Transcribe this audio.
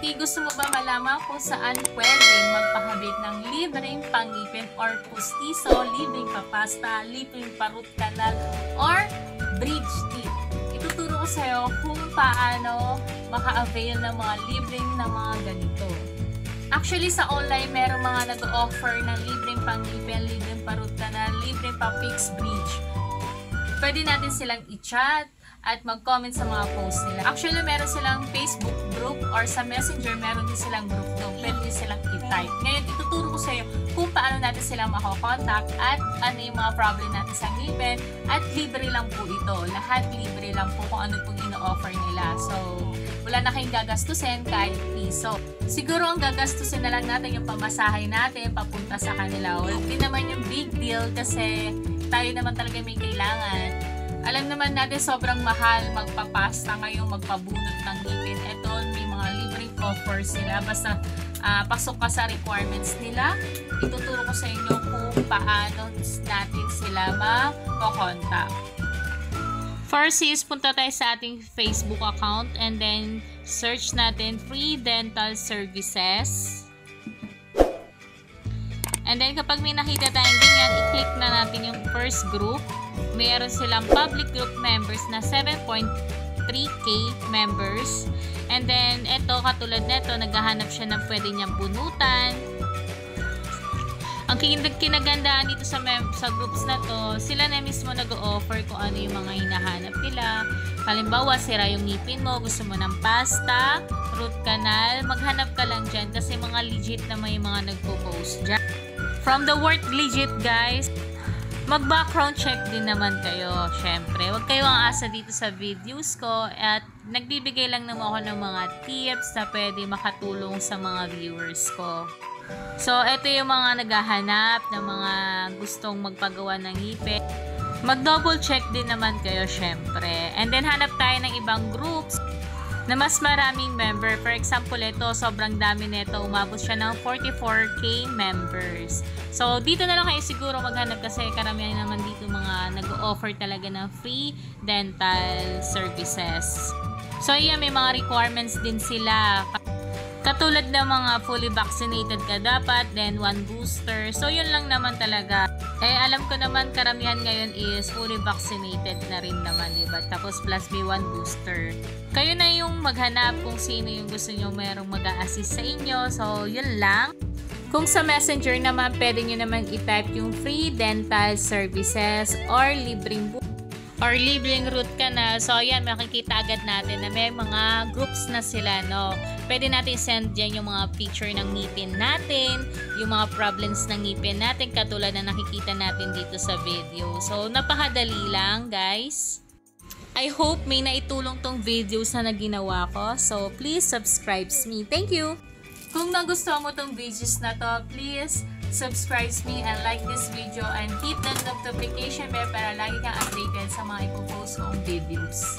Okay, gusto mo ba malaman kung saan pwedeng magpakabit ng libreng pangipin or pustiso, libreng papasta, libreng parut canal, or bridge teeth? Ituturo ko sa'yo kung paano maka-avail ng mga libreng na mga ganito. Actually, sa online, merong mga nag-offer ng libreng pangipin, libreng parut canal, libreng pa-fix bridge. Pwede natin silang i-chat at mag-comment sa mga posts nila. Actually, meron silang Facebook group or sa Messenger, meron din silang group doon. Pwede din silang i-type. Ngayon, ituturo ko sa iyo kung paano natin silang makakontakt at ano yung mga problem natin sa ngipin. At libre lang po ito. Lahat libre lang po kung ano pong ino-offer nila. So, wala na kayong gagastusin kahit piso. Siguro ang gagastusin na lang natin yung pamasahe natin papunta sa kanila. Hindi naman yung big deal kasi tayo naman talaga may kailangan. Alam naman natin sobrang mahal magpapasta ngayon, magpabunot ng ngipin. Ito, may mga libreng offers sila. Basta pasok ka sa requirements nila. Ituturo ko sa inyo kung paano natin sila makokontak. First is, punta tayo sa ating Facebook account and then search natin Free Dental Services. And then, kapag may nakita tayong ganyan, i-click na natin yung first group. Mayroon silang public group members na 7.3k members. And then, ito, katulad nito, naghahanap siya ng pwede niyang bunutan. Ang kinagandaan dito sa groups na to, sila na mismo nag-o-offer kung ano yung mga hinahanap nila. Halimbawa, sira yung ngipin mo, gusto mo ng pasta, root canal, maghanap ka lang dyan kasi mga legit na may mga nagpo-post dyan. From the word legit, guys, mag-background check din naman kayo, syempre. Huwag kayo ang asa dito sa videos ko at nagbibigay lang naman ako ng mga tips na pwede makatulong sa mga viewers ko. So, ito yung mga naghahanap ng mga gustong magpagawa ng ngipin. Mag-double check din naman kayo, syempre. And then, hanap tayo ng ibang groups na mas maraming member. For example, ito, sobrang dami nito. Umabot siya ng 44k members. So, dito na lang kayo siguro maghanap kasi karamihan naman dito mga nag-o-offer talaga ng free dental services. So, ayan, may mga requirements din sila. Katulad ng mga fully vaccinated ka dapat, then 1 booster. So, yun lang naman talaga. Eh, alam ko naman karamihan ngayon is fully vaccinated na rin naman, diba? Tapos plus may 1 booster. Kayo na yung maghanap kung sino yung gusto nyo merong mag-a-assist sa inyo. So, yun lang. Kung sa Messenger naman, pwede nyo naman i-type yung free dental services or libreng root canal. So, ayan, makikita agad natin na may mga groups na sila, no? Pwede natin send dyan yung mga picture ng ngipin natin, yung mga problems ng ngipin natin, katulad na nakikita natin dito sa video. So, napakadali lang, guys. I hope may naitulong tong videos na ginawa ko. So, please subscribe me. Thank you! Kung nagustuhan mo tong videos na to, please subscribe me and like this video and hit the notification bell para lagi kang updated sa mga ipopost kong videos.